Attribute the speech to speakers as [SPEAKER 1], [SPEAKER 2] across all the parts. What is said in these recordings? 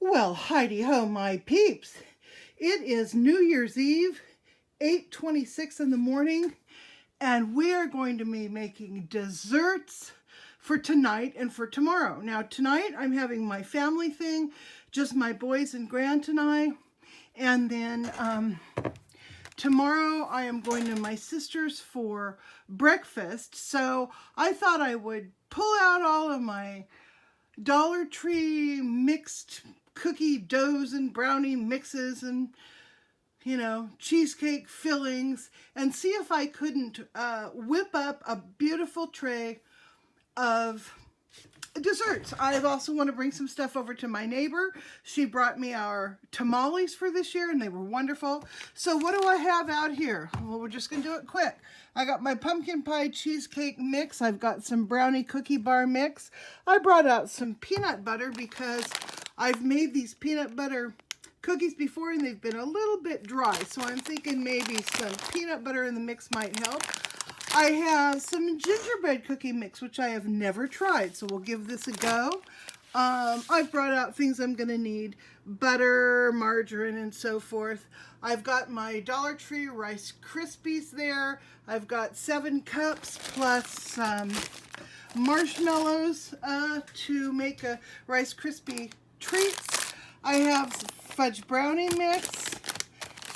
[SPEAKER 1] Well, Heidi ho, my peeps. It is New Year's Eve, 8:26 in the morning, and we are going to be making desserts for tonight and for tomorrow. Now, tonight I'm having my family thing, just my boys and Grant and I. And then tomorrow I am going to my sister's for breakfast. So I thought I would pull out all of my Dollar Tree mixed cookie doughs and brownie mixes and, cheesecake fillings, and see if I couldn't whip up a beautiful tray of desserts. I also want to bring some stuff over to my neighbor. She brought me our tamales for this year and they were wonderful. So what do I have out here? Well, we're just going to do it quick. I got my pumpkin pie cheesecake mix. I've got some brownie cookie bar mix. I brought out some peanut butter because I've made these peanut butter cookies before and they've been a little bit dry. So I'm thinking maybe some peanut butter in the mix might help. I have some gingerbread cookie mix, which I have never tried, so we'll give this a go. I've brought out things I'm going to need, butter, margarine, and so forth. I've got my Dollar Tree Rice Krispies there. I've got 7 cups plus marshmallows to make a Rice Krispie treats. I have fudge brownie mix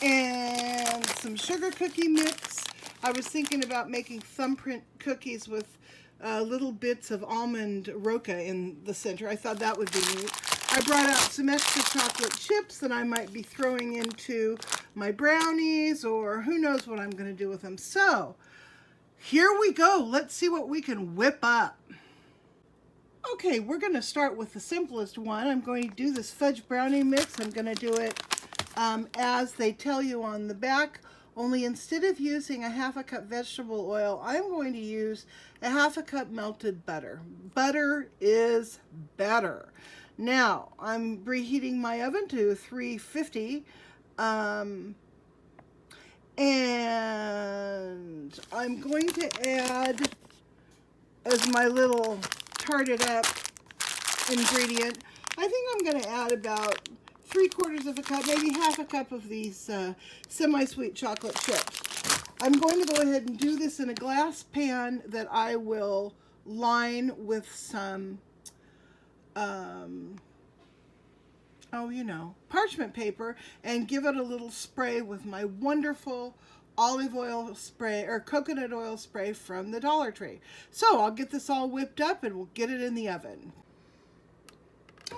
[SPEAKER 1] and some sugar cookie mix. I was thinking about making thumbprint cookies with little bits of almond roca in the center. I thought that would be neat. I brought out some extra chocolate chips that I might be throwing into my brownies, or who knows what I'm going to do with them. So here we go. Let's see what we can whip up. Okay, we're going to start with the simplest one. I'm going to do this fudge brownie mix. I'm going to do it as they tell you on the back. Only instead of using a 1/2 cup vegetable oil, I'm going to use a 1/2 cup melted butter. Butter is better. Now, I'm reheating my oven to 350. And I'm going to add, as my little tarted up ingredient, I think I'm going to add about 3/4 cup, maybe 1/2 cup of these semi-sweet chocolate chips. I'm going to go ahead and do this in a glass pan that I will line with some, parchment paper, and give it a little spray with my wonderful olive oil spray or coconut oil spray from the Dollar Tree. So I'll get this all whipped up and we'll get it in the oven.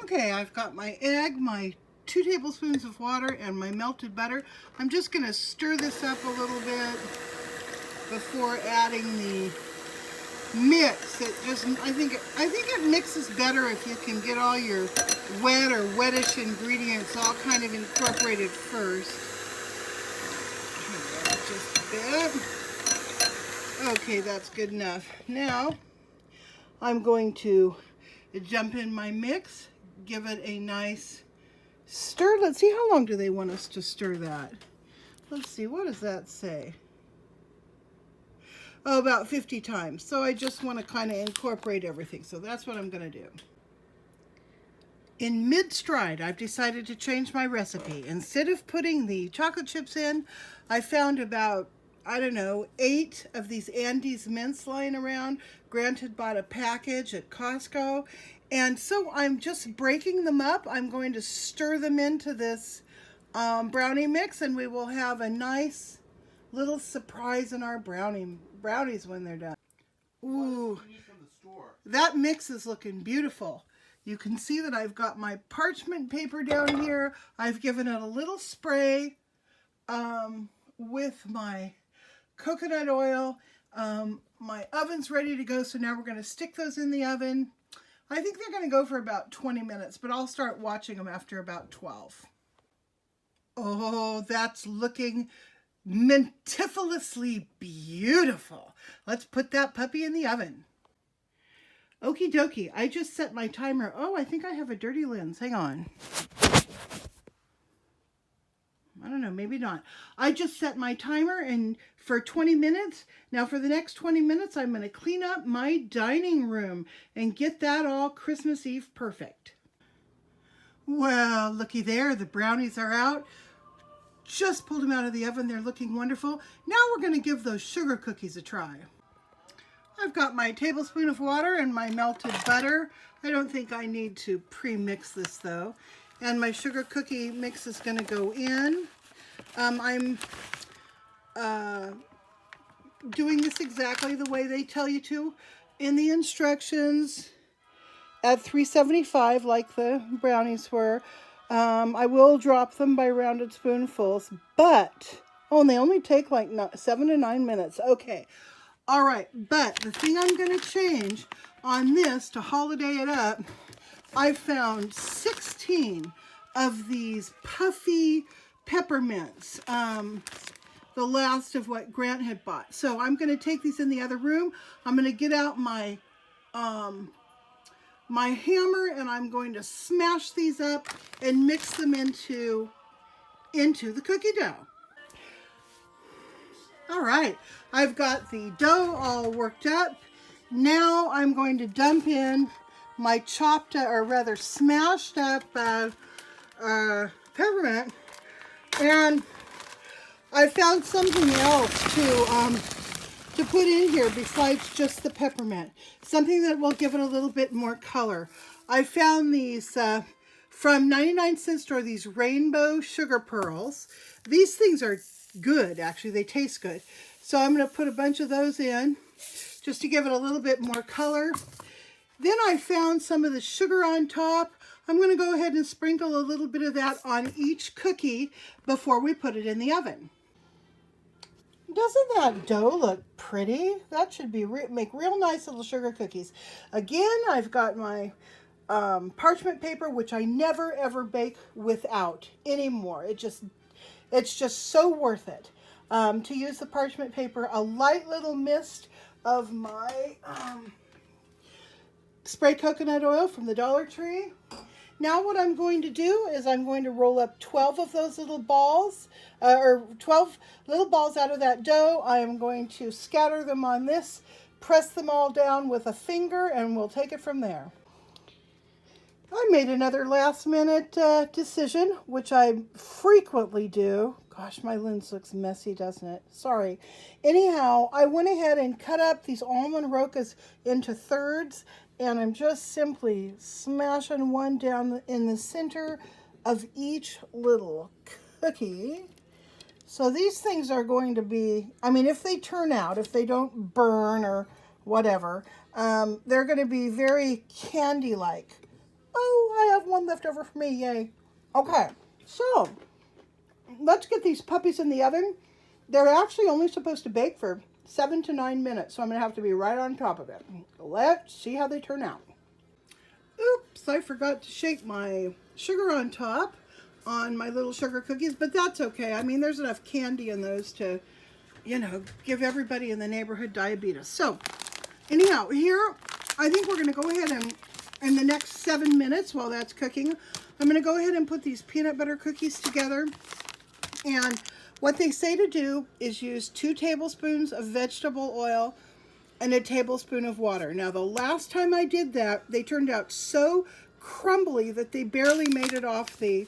[SPEAKER 1] Okay, I've got my egg, my 2 tablespoons of water, and my melted butter. I'm just going to stir this up a little bit before adding the mix. I think it mixes better if you can get all your wet or wettish ingredients all kind of incorporated first. Just a bit. Okay, that's good enough. Now I'm going to jump in my mix, give it a nice stir. Let's see, how long do they want us to stir that? Let's see, what does that say? Oh, about 50 times. So I just want to kind of incorporate everything. So that's what I'm going to do. In mid-stride, I've decided to change my recipe. Instead of putting the chocolate chips in, I found about, 8 of these Andes mints lying around. Grant had bought a package at Costco. And so I'm just breaking them up. I'm going to stir them into this brownie mix, and we will have a nice little surprise in our brownies when they're done. Ooh, that mix is looking beautiful. You can see that I've got my parchment paper down here. I've given it a little spray with my coconut oil. My oven's ready to go, so now we're going to stick those in the oven. I think they're going to go for about 20 minutes, but I'll start watching them after about 12. Oh, that's looking meticulously beautiful. Let's put that puppy in the oven. Okie dokie, I just set my timer. Oh, I think I have a dirty lens. Hang on. I don't know, maybe not. I just set my timer and for 20 minutes. Now for the next 20 minutes, I'm going to clean up my dining room and get that all Christmas Eve perfect. Well, looky there, the brownies are out. Just pulled them out of the oven. They're looking wonderful. Now we're going to give those sugar cookies a try. I've got my tablespoon of water and my melted butter. I don't think I need to pre-mix this though. And my sugar cookie mix is going to go in. I'm doing this exactly the way they tell you to in the instructions at 375 like the brownies were. I will drop them by rounded spoonfuls, but and they only take like 7 to 9 minutes. Okay. All right, but the thing I'm going to change on this to holiday it up, I found 16 of these puffy peppermints, the last of what Grant had bought. So I'm going to take these in the other room. I'm going to get out my my hammer and I'm going to smash these up and mix them into the cookie dough. All right, I've got the dough all worked up. Now I'm going to dump in my chopped, or rather smashed up peppermint, and I found something else to put in here besides just the peppermint. Something that will give it a little bit more color. I found these from 99-cent store, these rainbow sugar pearls. These things are good, actually. They taste good. So I'm going to put a bunch of those in just to give it a little bit more color. Then I found some of the sugar on top. I'm going to go ahead and sprinkle a little bit of that on each cookie before we put it in the oven. Doesn't that dough look pretty? That should be make real nice little sugar cookies. Again, I've got my parchment paper, which I never ever bake without anymore. It's just so worth it to use the parchment paper. A light little mist of my spray coconut oil from the Dollar Tree. Now what I'm going to do is I'm going to roll up 12 of those little balls, or 12 little balls out of that dough. I am going to scatter them on this, press them all down with a finger, and we'll take it from there. I made another last minute decision, which I frequently do. Gosh, my lens looks messy, doesn't it? Sorry. Anyhow, I went ahead and cut up these almond rokas into thirds, and I'm just simply smashing one down in the center of each little cookie. So these things are going to be, I mean, if they turn out, if they don't burn or whatever, they're going to be very candy-like. Oh, I have one left over for me, yay. Okay, so let's get these puppies in the oven. They're actually only supposed to bake for 7 to 9 minutes, so I'm going to have to be right on top of it. Let's see how they turn out. Oops, I forgot to shake my sugar on top on my little sugar cookies, but that's okay. I mean, there's enough candy in those to, you know, give everybody in the neighborhood diabetes. So, anyhow, here, I think we're going to go ahead and, in the next 7 minutes while that's cooking, I'm going to go ahead and put these peanut butter cookies together. And what they say to do is use 2 tablespoons of vegetable oil and a tablespoon of water. Now, the last time I did that, they turned out so crumbly that they barely made it off the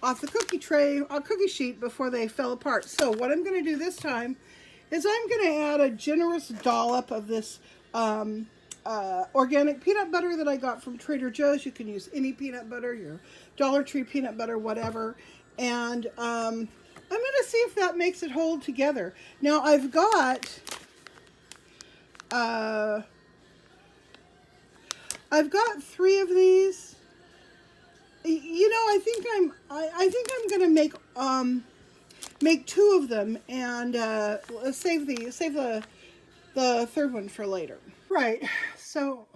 [SPEAKER 1] cookie tray, cookie sheet before they fell apart. So what I'm going to do this time is I'm going to add a generous dollop of this organic peanut butter that I got from Trader Joe's. You can use any peanut butter, your Dollar Tree peanut butter, whatever. And I'm going to see if that makes it hold together. Now I've got 3 of these. You know, I think I'm going to make 2 of them and save the third one for later. Right. So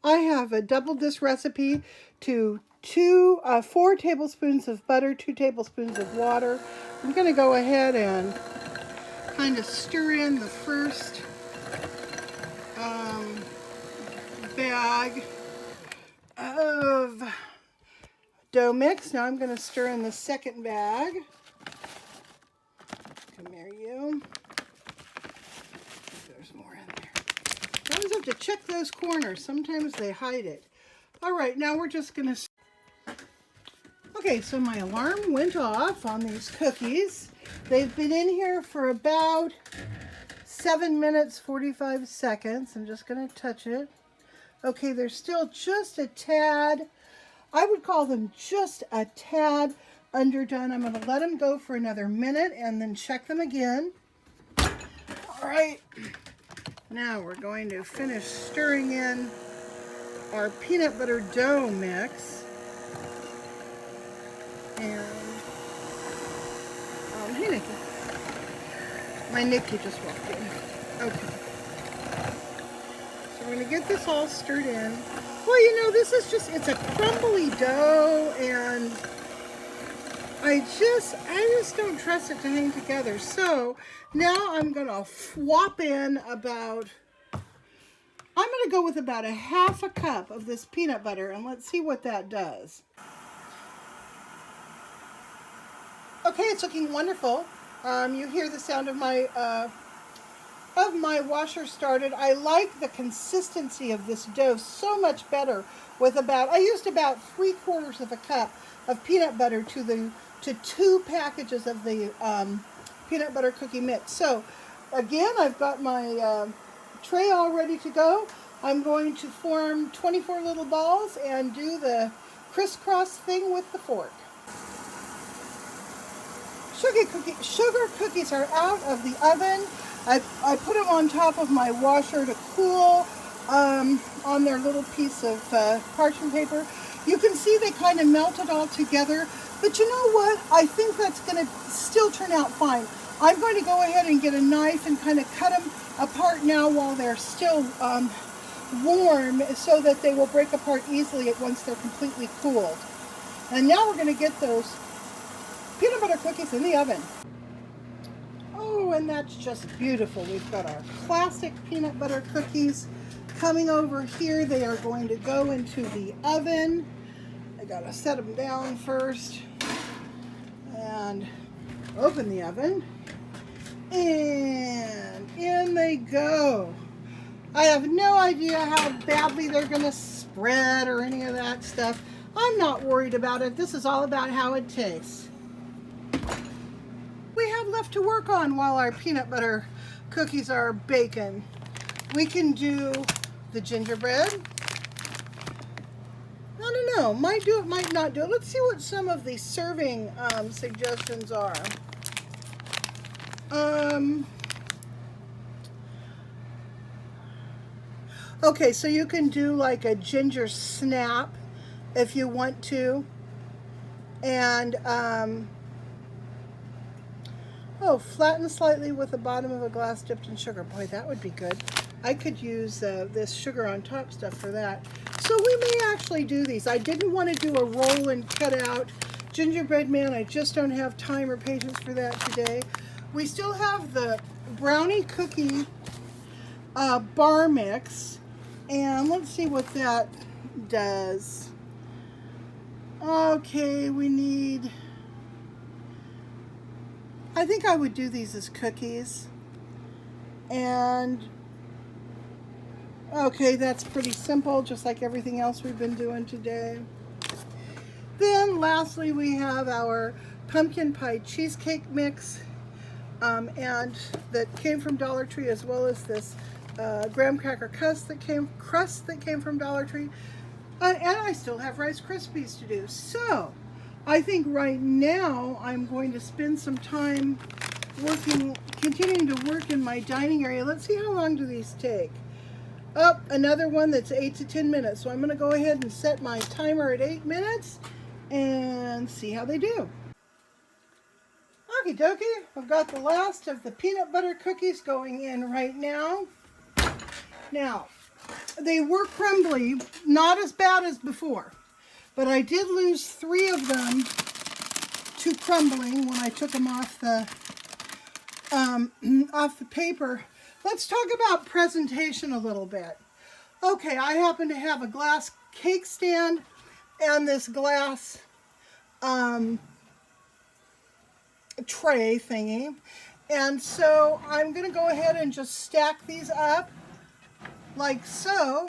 [SPEAKER 1] I have doubled this recipe to 4 tablespoons of butter, 2 tablespoons of water. I'm going to go ahead and kind of stir in the first bag of dough mix. Now I'm going to stir in the second bag. Come here, you. There's more in there. You always have to check those corners. Sometimes they hide it. All right, now we're just going to... Okay, so my alarm went off on these cookies. They've been in here for about 7 minutes, 45 seconds. I'm just going to touch it. Okay, they're still just a tad, I would call them just a tad underdone. I'm going to let them go for another minute and then check them again. All right, now we're going to finish stirring in our peanut butter dough mix. And, hey Nikki. My Nikki just walked in. Okay. So we're going to get this all stirred in. Well, you know, this is just, it's a crumbly dough, and I just don't trust it to hang together. So now I'm going to swap in about, I'm going to go with about a half a cup of this peanut butter, and let's see what that does. Okay, it's looking wonderful. You hear the sound of my washer started. I like the consistency of this dough so much better with I used about 3/4 of a cup of peanut butter to 2 packages of the peanut butter cookie mix. So again, I've got my tray all ready to go. I'm going to form 24 little balls and do the crisscross thing with the fork. Sugar cookies are out of the oven. I put them on top of my washer to cool on their little piece of parchment paper. You can see they kind of melted all together, but you know what? I think that's going to still turn out fine. I'm going to go ahead and get a knife and kind of cut them apart now while they're still warm, so that they will break apart easily once they're completely cooled. And now we're going to get those peanut butter cookies in the oven. Oh, and that's just beautiful. We've got our classic peanut butter cookies coming over here. They are going to go into the oven. I gotta set them down first and open the oven. And in they go. I have no idea how badly they're gonna spread or any of that stuff. I'm not worried about it. This is all about how it tastes. We have left to work on while our peanut butter cookies are baking. We can do the gingerbread. I don't know, might do it, might not do it. Let's see what some of the serving suggestions are. Okay, so you can do like a ginger snap if you want to. And flatten slightly with the bottom of a glass dipped in sugar. Boy, that would be good. I could use this sugar on top stuff for that. So we may actually do these. I didn't want to do a roll and cut out gingerbread man. I just don't have time or patience for that today. We still have the brownie cookie bar mix. And let's see what that does. Okay, we need... I think I would do these as cookies. And okay, that's pretty simple, just like everything else we've been doing today. Then lastly, we have our pumpkin pie cheesecake mix, and that came from Dollar Tree, as well as this graham cracker crust that came from Dollar Tree. And I still have Rice Krispies to do. So I think right now I'm going to spend some time continuing to work in my dining area. Let's see, how long do these take? Oh, another one that's 8 to 10 minutes. So I'm going to go ahead and set my timer at 8 minutes and see how they do. Okie dokie, I've got the last of the peanut butter cookies going in right now. Now, they were crumbly, not as bad as before, but I did lose 3 of them to crumbling when I took them off the paper. Let's talk about presentation a little bit. Okay, I happen to have a glass cake stand and this glass tray thingy, and so I'm going to go ahead and just stack these up like so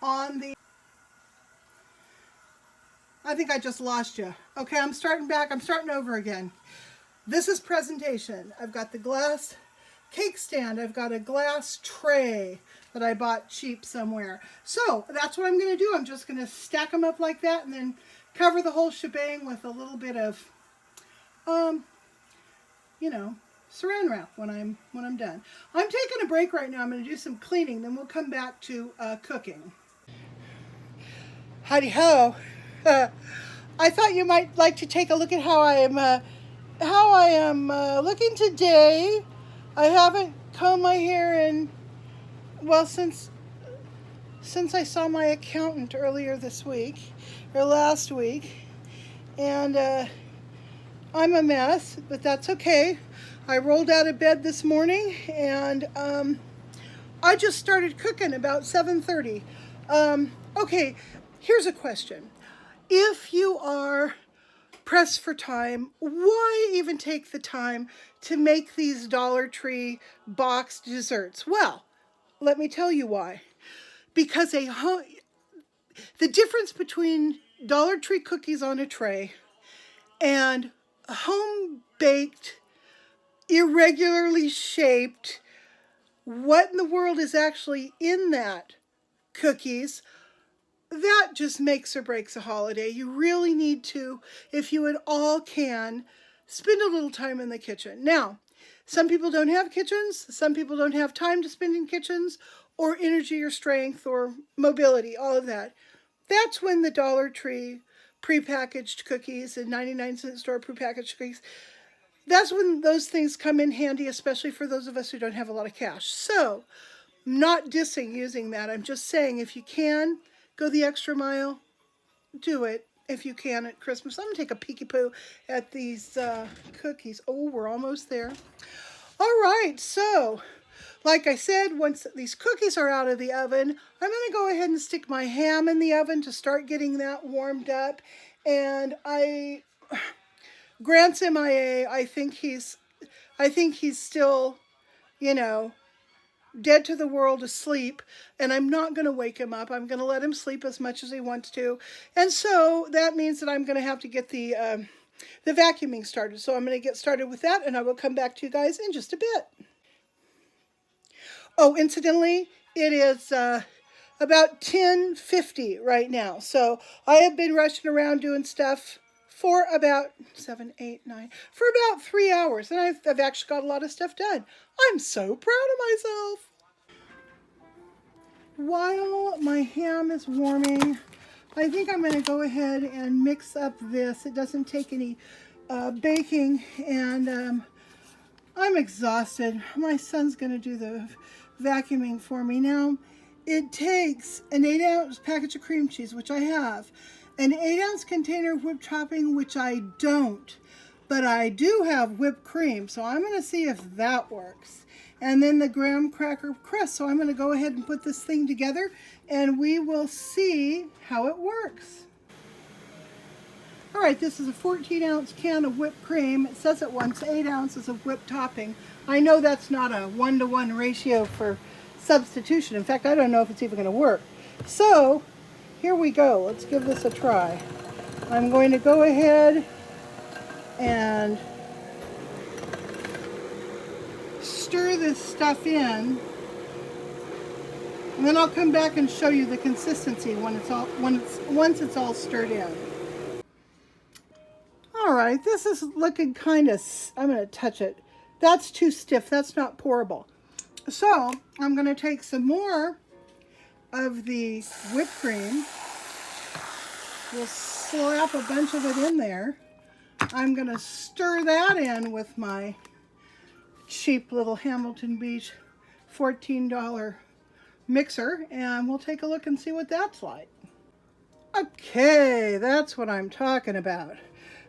[SPEAKER 1] on the... I think I just lost you. Okay, I'm starting back. I'm starting over again. This is presentation. I've got the glass cake stand. I've got a glass tray that I bought cheap somewhere. So that's what I'm going to do. I'm just going to stack them up like that and then cover the whole shebang with a little bit of, you know, saran wrap when I'm done. I'm taking a break right now. I'm going to do some cleaning. Then we'll come back to cooking. Howdy ho. I thought you might like to take a look at how I am looking today. I haven't combed my hair in, well, since I saw my accountant earlier this week or last week, and I'm a mess, but that's okay. I rolled out of bed this morning and I just started cooking about 7:30. Okay, here's a question. If you are pressed for time, why even take the time to make these Dollar Tree boxed desserts? Well, let me tell you why. Because the difference between Dollar Tree cookies on a tray and home-baked, irregularly shaped, what in the world is actually in that cookies, that just makes or breaks a holiday. You really need to, if you at all can, spend a little time in the kitchen. Now, some people don't have kitchens. Some people don't have time to spend in kitchens, or energy or strength or mobility, all of that. That's when the Dollar Tree prepackaged cookies and 99-cent store prepackaged cookies, that's when those things come in handy, especially for those of us who don't have a lot of cash. So, I'm not dissing using that. I'm just saying if you can, go the extra mile, do it if you can at Christmas. I'm going to take a peeky-poo at these cookies. Oh, we're almost there. All right, so like I said, once these cookies are out of the oven, I'm going to go ahead and stick my ham in the oven to start getting that warmed up. And Grant's MIA. I think he's still, you know, dead to the world asleep, and I'm not going to wake him up. I'm going to let him sleep as much as he wants to. And so that means that I'm going to have to get the vacuuming started. So I'm going to get started with that, and I will come back to you guys in just a bit. Oh, incidentally, it is about 10:50 right now. So I have been rushing around doing stuff for about 7, 8, 9, for about 3 hours. And I've actually got a lot of stuff done. I'm so proud of myself. While my ham is warming, I think I'm going to go ahead and mix up this. It doesn't take any baking, and I'm exhausted. My son's going to do the vacuuming for me. Now, it takes an 8-ounce package of cream cheese, which I have, an 8-ounce container of whipped topping, which I don't, but I do have whipped cream, so I'm going to see if that works. And then the graham cracker crust, so I'm going to go ahead and put this thing together, and we will see how it works. All right, this is a 14-ounce can of whipped cream. It says it wants 8 ounces of whipped topping. I know that's not a 1-to-1 ratio for substitution. In fact, I don't know if it's even going to work. So, here we go. Let's give this a try. I'm going to go ahead and stir this stuff in, and then I'll come back and show you the consistency once it's all stirred in. All right, this is looking kind of, I'm going to touch it. That's too stiff. That's not pourable. So I'm going to take some more of the whipped cream. We'll slap a bunch of it in there. I'm going to stir that in with my cheap little Hamilton Beach $14 mixer, and we'll take a look and see what that's like. Okay, that's what I'm talking about.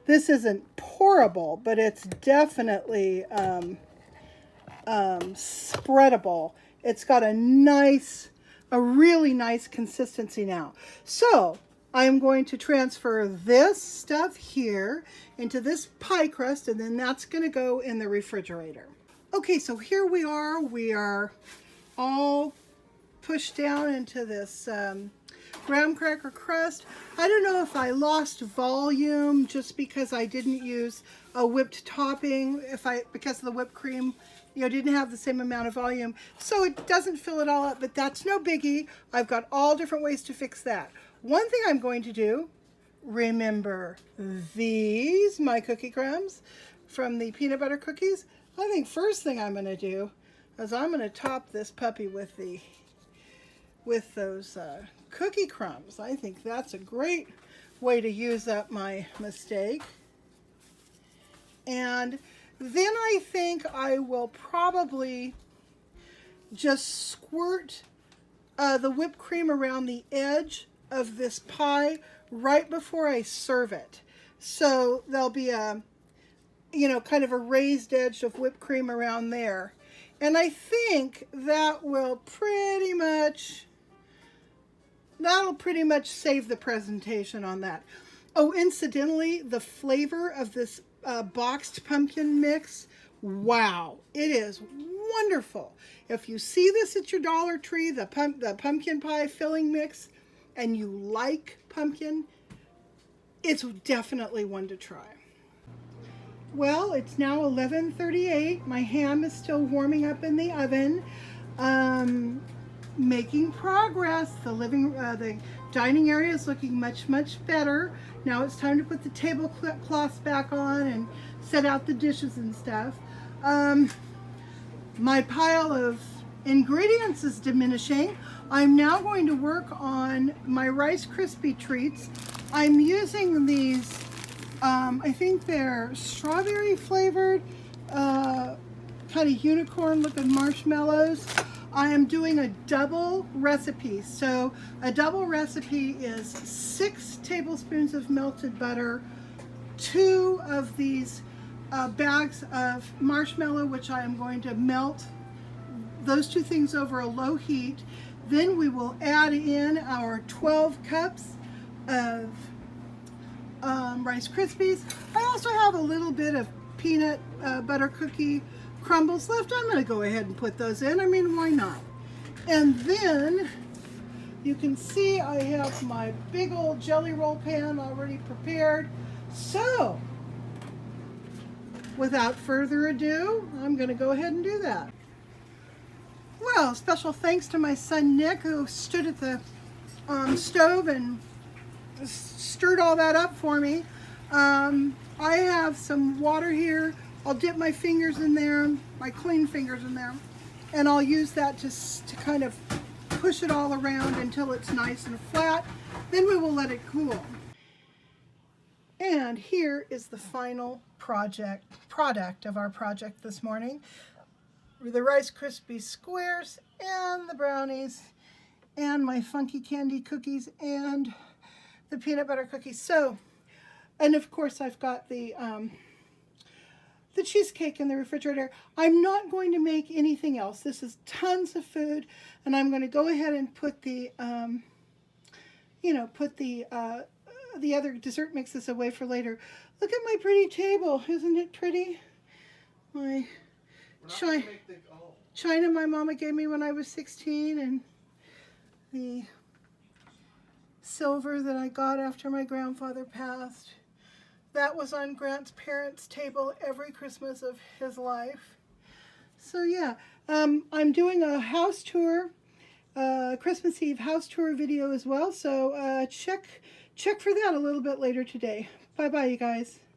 [SPEAKER 1] This isn't pourable, but it's definitely spreadable. It's got a really nice consistency now. So I'm going to transfer this stuff here into this pie crust, and then that's going to go in the refrigerator. Okay, so here we are. We are all pushed down into this graham cracker crust. I don't know if I lost volume just because I didn't use a whipped topping, because of the whipped cream, didn't have the same amount of volume. So it doesn't fill it all up, but that's no biggie. I've got all different ways to fix that. One thing I'm going to do, remember these, my cookie crumbs from the peanut butter cookies. I think first thing I'm going to do is I'm going to top this puppy with those cookie crumbs. I think that's a great way to use up my mistake. And then I think I will probably just squirt the whipped cream around the edge of this pie right before I serve it. So there'll be a, kind of a raised edge of whipped cream around there. And I think that will pretty much save the presentation on that. Oh, incidentally, the flavor of this boxed pumpkin mix, wow, it is wonderful. If you see this at your Dollar Tree, the pumpkin pie filling mix, and you like pumpkin, it's definitely one to try. Well, it's now 11:38. My ham is still warming up in the oven. Making progress. The dining area is looking much, much better. Now it's time to put the tablecloths back on and set out the dishes and stuff. My pile of ingredients is diminishing. I'm now going to work on my Rice Krispie treats. I'm using these, I think they're strawberry flavored, kind of unicorn looking marshmallows. I am doing a double recipe. So a double recipe is 6 tablespoons of melted butter, 2 of these bags of marshmallow, which I am going to melt those 2 things over a low heat. Then we will add in our 12 cups of Rice Krispies. I also have a little bit of peanut butter cookie crumbles left. I'm going to go ahead and put those in. I mean, why not? And then you can see I have my big old jelly roll pan already prepared. So without further ado, I'm going to go ahead and do that. Well, special thanks to my son Nick, who stood at the stove and stirred all that up for me. I have some water here. I'll dip my fingers in there, my clean fingers in there, and I'll use that to kind of push it all around until it's nice and flat. Then we will let it cool. And here is the final product of our project this morning. The Rice Krispie squares and the brownies and my funky candy cookies and the peanut butter cookies. So, and of course I've got the cheesecake in the refrigerator. I'm not going to make anything else. This is tons of food, and I'm going to go ahead and put the other dessert mixes away for later. Look at my pretty table. Isn't it pretty? My china my mama gave me when I was 16, and the silver that I got after my grandfather passed. That was on Grant's parents' table every Christmas of his life. So yeah, I'm doing a house tour, Christmas Eve house tour video as well. So check for that a little bit later today. Bye-bye, you guys.